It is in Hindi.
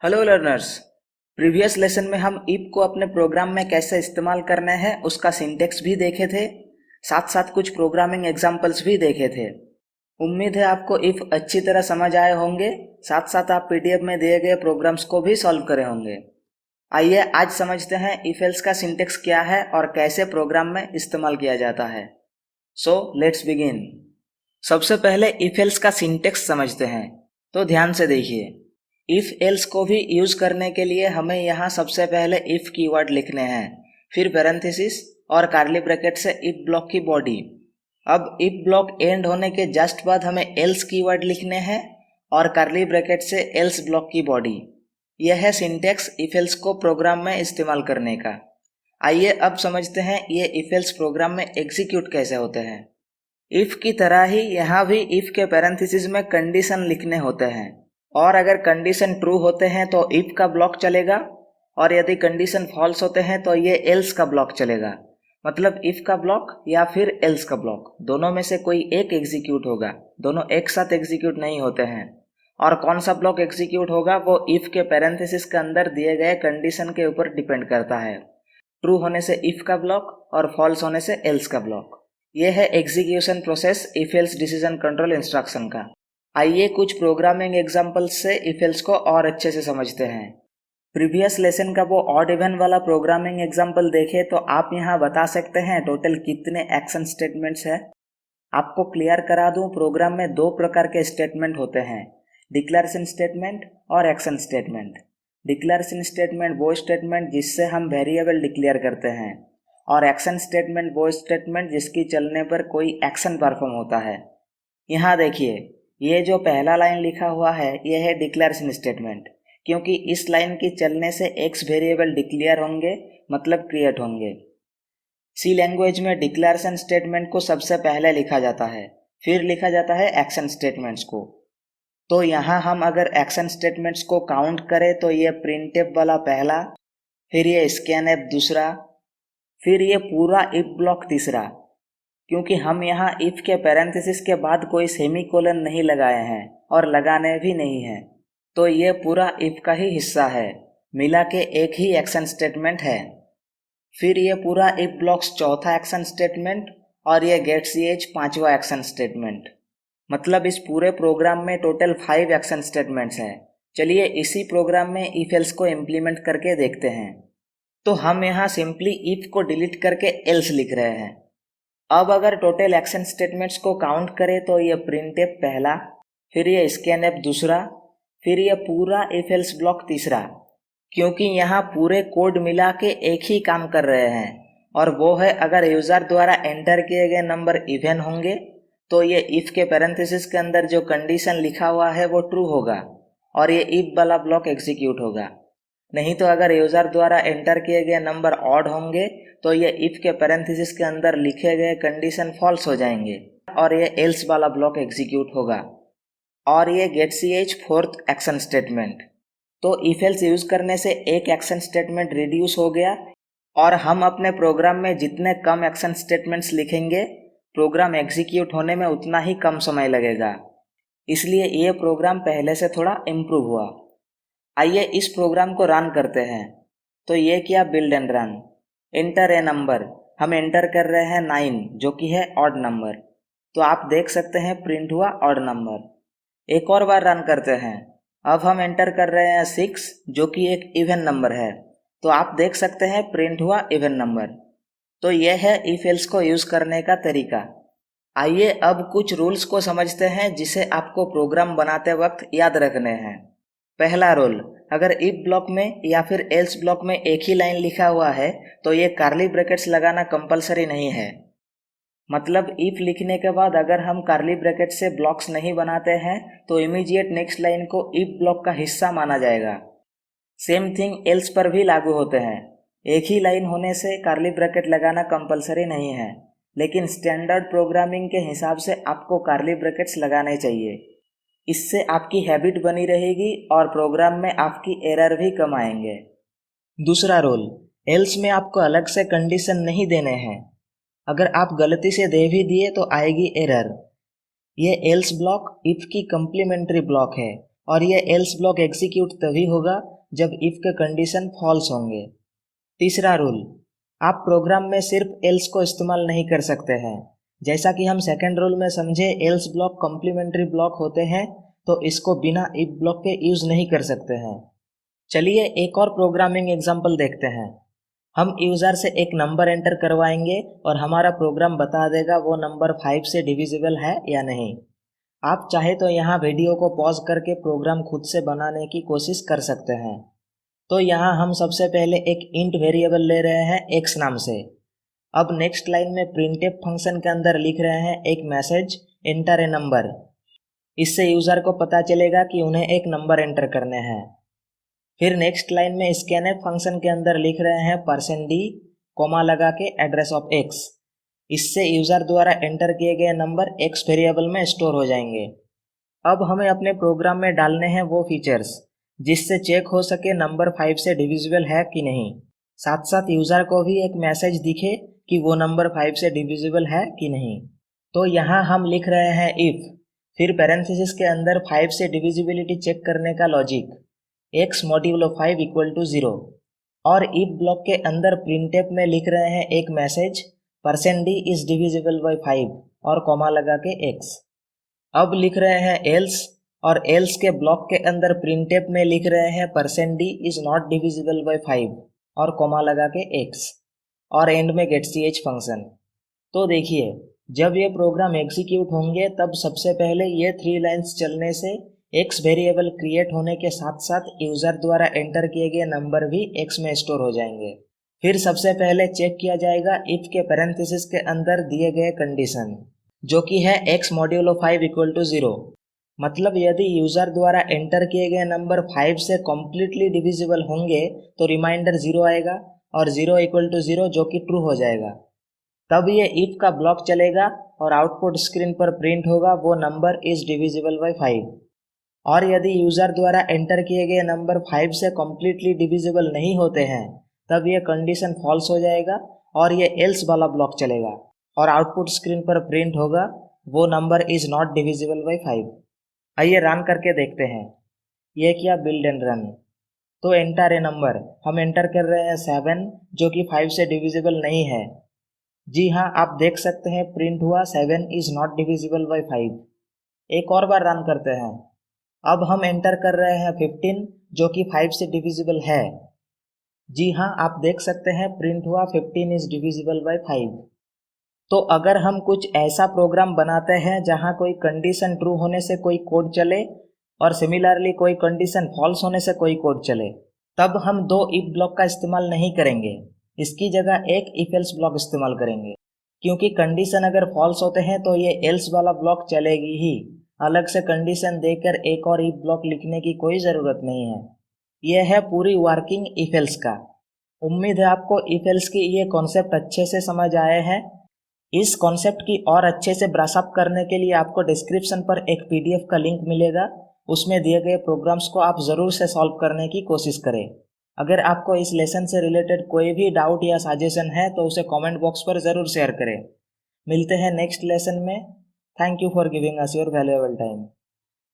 Hello learners. प्रीवियस लेसन में हम इफ को अपने प्रोग्राम में कैसे इस्तेमाल करना है उसका सिंटेक्स भी देखे थे, साथ साथ कुछ प्रोग्रामिंग एग्जांपल्स भी देखे थे। उम्मीद है आपको इफ अच्छी तरह समझ आए होंगे, साथ साथ आप पीडीएफ में दिए गए प्रोग्राम्स को भी सॉल्व करे होंगे। आइए आज समझते हैं इफ एल्स का सिंटेक्स क्या है और कैसे प्रोग्राम में इस्तेमाल किया जाता है। So let's begin. सबसे पहले इफ एल्स का सिंटेक्स समझते हैं, तो ध्यान से देखिए। इफ एल्स को भी यूज करने के लिए हमें यहाँ सबसे पहले इफ कीवर्ड लिखने हैं, फिर पैरेंथेसिस और कर्ली ब्रैकेट से इफ ब्लॉक की बॉडी। अब इफ ब्लॉक एंड होने के जस्ट बाद हमें एल्स कीवर्ड लिखने हैं और कर्ली ब्रैकेट से एल्स ब्लॉक की बॉडी। यह है सिंटेक्स इफ एल्स को प्रोग्राम में इस्तेमाल करने का। आइए अब समझते हैं ये इफ एल्स प्रोग्राम में एग्जीक्यूट कैसे होते हैं। इफ की तरह ही यहाँ भी इफ के पैरेंथेसिस में कंडीशन लिखने होते हैं, और अगर कंडीशन ट्रू होते हैं तो इफ का ब्लॉक चलेगा, और यदि कंडीशन फॉल्स होते हैं तो ये एल्स का ब्लॉक चलेगा। मतलब इफ का ब्लॉक या फिर एल्स का ब्लॉक, दोनों में से कोई एक एग्जीक्यूट होगा, दोनों एक साथ एग्जीक्यूट नहीं होते हैं। और कौन सा ब्लॉक एग्जीक्यूट होगा वो इफ के पैरेंथेसिस के अंदर दिए गए कंडीशन के ऊपर डिपेंड करता है। ट्रू होने से इफ का ब्लॉक और फॉल्स होने से एल्स का ब्लॉक। यह है execution process if else decision control instruction का। आइए कुछ प्रोग्रामिंग एग्जांपल्स से इफ एल्स को और अच्छे से समझते हैं। प्रीवियस लेसन का वो ऑड इवन वाला प्रोग्रामिंग एग्जांपल देखें तो आप यहाँ बता सकते हैं टोटल कितने एक्शन स्टेटमेंट्स है। आपको क्लियर करा दूं, प्रोग्राम में दो प्रकार के स्टेटमेंट होते हैं, डिक्लेरेशन स्टेटमेंट और एक्शन स्टेटमेंट। डिक्लेरेशन स्टेटमेंट वो स्टेटमेंट जिससे हम वेरिएबल डिक्लेयर करते हैं, और एक्शन स्टेटमेंट वो स्टेटमेंट जिसकी चलने पर कोई एक्शन परफॉर्म होता है। यहाँ देखिए, ये जो पहला लाइन लिखा हुआ है यह है डिक्लेरेशन स्टेटमेंट, क्योंकि इस लाइन की चलने से एक्स वेरिएबल डिक्लेयर होंगे, मतलब क्रिएट होंगे। सी लैंग्वेज में डिक्लेरेशन स्टेटमेंट को सबसे पहले लिखा जाता है, फिर लिखा जाता है एक्शन स्टेटमेंट्स को। तो यहाँ हम अगर एक्शन स्टेटमेंट्स को काउंट करें तो ये प्रिंटफ वाला पहला, फिर ये स्कैनफ दूसरा, फिर ये पूरा इफ ब्लॉक तीसरा। क्योंकि हम यहाँ इफ के पैरेंथेसिस के बाद कोई सेमीकोलन नहीं लगाए हैं और लगाने भी नहीं है, तो ये पूरा इफ का ही हिस्सा है, मिला के एक ही एक्शन स्टेटमेंट है। फिर ये पूरा इफ ब्लॉक्स चौथा एक्शन स्टेटमेंट, और ये गेट ch पांचवा एक्शन स्टेटमेंट। मतलब इस पूरे प्रोग्राम में टोटल 5 एक्शन स्टेटमेंट्स हैं। चलिए इसी प्रोग्राम में इफ एल्स को इम्प्लीमेंट करके देखते हैं। तो हम यहाँ सिंपली इफ को डिलीट करके एल्स लिख रहे हैं। अब अगर टोटल एक्शन स्टेटमेंट्स को काउंट करें तो ये प्रिंटफ पहला, फिर ये स्कैनफ दूसरा, फिर ये पूरा इफ एल्स ब्लॉक तीसरा। क्योंकि यहाँ पूरे कोड मिला के एक ही काम कर रहे हैं, और वो है अगर यूज़र द्वारा एंटर किए गए नंबर इवन होंगे तो ये इफ के पैरेंथेसिस के अंदर जो कंडीशन लिखा हुआ है वो ट्रू होगा और ये इफ वाला ब्लॉक एग्जीक्यूट होगा। नहीं तो अगर यूज़र द्वारा एंटर किए गए नंबर ऑड होंगे तो ये इफ के पैरेंथेसिस के अंदर लिखे गए कंडीशन फॉल्स हो जाएंगे और ये एल्स वाला ब्लॉक एग्जीक्यूट होगा। और ये get ch fourth action statement. तो इफ एल्स यूज करने से एक एक्शन स्टेटमेंट रिड्यूस हो गया, और हम अपने प्रोग्राम में जितने कम एक्शन स्टेटमेंट्स लिखेंगे प्रोग्राम एग्जीक्यूट होने में उतना ही कम समय लगेगा। इसलिए ये प्रोग्राम पहले से थोड़ा इम्प्रूव हुआ। आइए इस प्रोग्राम को रन करते हैं। तो ये किया build and run. Enter a number, हम एंटर कर रहे हैं 9 जो कि है ऑड नंबर। तो आप देख सकते हैं प्रिंट हुआ ऑड नंबर। एक और बार रन करते हैं। अब हम एंटर कर रहे हैं 6 जो कि एक इवन नंबर है। तो आप देख सकते हैं प्रिंट हुआ इवन नंबर। तो यह है इफ एल्स को यूज करने का तरीका। आइए अब कुछ रूल्स को समझते हैं जिसे आपको प्रोग्राम बनाते वक्त याद रखने हैं। पहला रूल, अगर इफ ब्लॉक में या फिर एल्स ब्लॉक में एक ही लाइन लिखा हुआ है तो ये कर्ली ब्रैकेट्स लगाना कंपलसरी नहीं है। मतलब इफ लिखने के बाद अगर हम कर्ली ब्रैकेट से ब्लॉक्स नहीं बनाते हैं तो इमीडिएट नेक्स्ट लाइन को इफ ब्लॉक का हिस्सा माना जाएगा। सेम थिंग एल्स पर भी लागू होते हैं। एक ही लाइन होने से कर्ली ब्रैकेट लगाना कंपलसरी नहीं है, लेकिन स्टैंडर्ड प्रोग्रामिंग के हिसाब से आपको कर्ली ब्रैकेट्स लगाने चाहिए। इससे आपकी हैबिट बनी रहेगी और प्रोग्राम में आपकी एरर भी कम आएंगे। दूसरा रूल, एल्स में आपको अलग से कंडीशन नहीं देने हैं। अगर आप गलती से दे भी दिए तो आएगी एरर। ये एल्स ब्लॉक इफ की कम्प्लीमेंट्री ब्लॉक है और ये एल्स ब्लॉक एग्जीक्यूट तभी होगा जब इफ के कंडीशन फॉल्स होंगे। तीसरा रूल, आप प्रोग्राम में सिर्फ एल्स को इस्तेमाल नहीं कर सकते हैं। जैसा कि हम सेकेंड रूल में समझे, एल्स ब्लॉक कॉम्प्लीमेंट्री ब्लॉक होते हैं, तो इसको बिना इफ ब्लॉक के यूज नहीं कर सकते हैं। चलिए एक और प्रोग्रामिंग एग्जांपल देखते हैं। हम यूजर से एक नंबर एंटर करवाएंगे और हमारा प्रोग्राम बता देगा वो नंबर 5 से डिविजिबल है या नहीं। आप चाहे तो यहाँ वीडियो को पॉज करके प्रोग्राम खुद से बनाने की कोशिश कर सकते हैं। तो यहाँ हम सबसे पहले एक इंट वेरिएबल ले रहे हैं x नाम से। अब नेक्स्ट लाइन में प्रिंटफ फंक्शन के अंदर लिख रहे हैं एक मैसेज एंटर ए नंबर। इससे यूजर को पता चलेगा कि उन्हें एक नंबर एंटर करने हैं। फिर नेक्स्ट लाइन में स्कैनफ फंक्शन के अंदर लिख रहे हैं %d कोमा लगा के एड्रेस ऑफ x। इससे यूजर द्वारा एंटर किए गए नंबर x वेरिएबल में स्टोर हो जाएंगे। अब हमें अपने प्रोग्राम में डालने हैं वो फीचर्स जिससे चेक हो सके नंबर 5 से डिविजिबल है कि नहीं, साथ साथ यूजर को भी एक मैसेज दिखे कि वो नंबर 5 से डिविजिबल है कि नहीं। तो यहाँ हम लिख रहे हैं इफ, फिर पैरेंथेसिस के अंदर 5 से डिविजिबिलिटी चेक करने का logic x modulo 5 equal to 0, और इफ ब्लॉक के अंदर प्रिंटफ में लिख रहे हैं एक message %d is divisible by 5 और कॉमा लगा के x। अब लिख रहे हैं एल्स, और एल्स के ब्लॉक के अंदर प्रिंटफ में लिख रहे हैं %d is not divisible by 5 और कॉमा लगा के x, और एंड में getch फंक्शन। तो देखिए, जब ये प्रोग्राम एग्जीक्यूट होंगे तब सबसे पहले ये 3 लाइन्स चलने से x वेरिएबल क्रिएट होने के साथ साथ यूजर द्वारा एंटर किए गए नंबर भी x में स्टोर हो जाएंगे। फिर सबसे पहले चेक किया जाएगा इफ के पैरेंथेसिस के अंदर दिए गए कंडीशन, जो कि है x मॉड्यूलो 5 इक्वल टू 0। मतलब यदि यूजर द्वारा एंटर किए गए नंबर 5 से कम्प्लीटली डिविजिबल होंगे तो रिमाइंडर 0 आएगा, और 0 इक्वल टू 0 जो कि ट्रू हो जाएगा। तब ये इफ का ब्लॉक चलेगा और आउटपुट स्क्रीन पर प्रिंट होगा वो नंबर इज डिविजिबल बाई 5। और यदि यूजर द्वारा एंटर किए गए नंबर 5 से कम्प्लीटली डिविजिबल नहीं होते हैं तब ये कंडीशन फॉल्स हो जाएगा और ये एल्स वाला ब्लॉक चलेगा और आउटपुट स्क्रीन पर प्रिंट होगा वो number is not divisible by 5। आइए रन करके देखते हैं। ये किया बिल्ड एंड रन। तो एंटर ए नंबर, हम एंटर कर रहे हैं 7 जो कि 5 से डिविजिबल नहीं है। जी हाँ, आप देख सकते हैं प्रिंट हुआ 7 इज नॉट डिविजिबल बाई 5। एक और बार रन करते हैं। अब हम एंटर कर रहे हैं 15 जो कि 5 से डिविजिबल है। जी हाँ, आप देख सकते हैं प्रिंट हुआ 15 इज डिविजिबल बाई 5। तो अगर हम कुछ ऐसा प्रोग्राम बनाते हैं जहाँ कोई कंडीशन ट्रू होने से कोई कोड चले और सिमिलरली कोई कंडीशन फॉल्स होने से कोई कोड चले, तब हम 2 इफ ब्लॉक का इस्तेमाल नहीं करेंगे। इसकी जगह एक इफ एल्स ब्लॉक इस्तेमाल करेंगे, क्योंकि कंडीशन अगर फॉल्स होते हैं तो ये एल्स वाला ब्लॉक चलेगी ही। अलग से कंडीशन देकर एक और इफ ब्लॉक लिखने की कोई ज़रूरत नहीं है। यह है पूरी वर्किंग इफ एल्स का। उम्मीद है आपको इफ एल्स की ये कॉन्सेप्ट अच्छे से समझ आए हैं। इस कॉन्सेप्ट की और अच्छे से ब्रशअप करने के लिए आपको डिस्क्रिप्शन पर एक पीडीएफ का लिंक मिलेगा। उसमें दिए गए प्रोग्राम्स को आप ज़रूर से सॉल्व करने की कोशिश करें। अगर आपको इस लेसन से रिलेटेड कोई भी डाउट या सजेशन है तो उसे कमेंट बॉक्स पर ज़रूर शेयर करें। मिलते हैं नेक्स्ट लेसन में। Thank you for giving us your valuable time.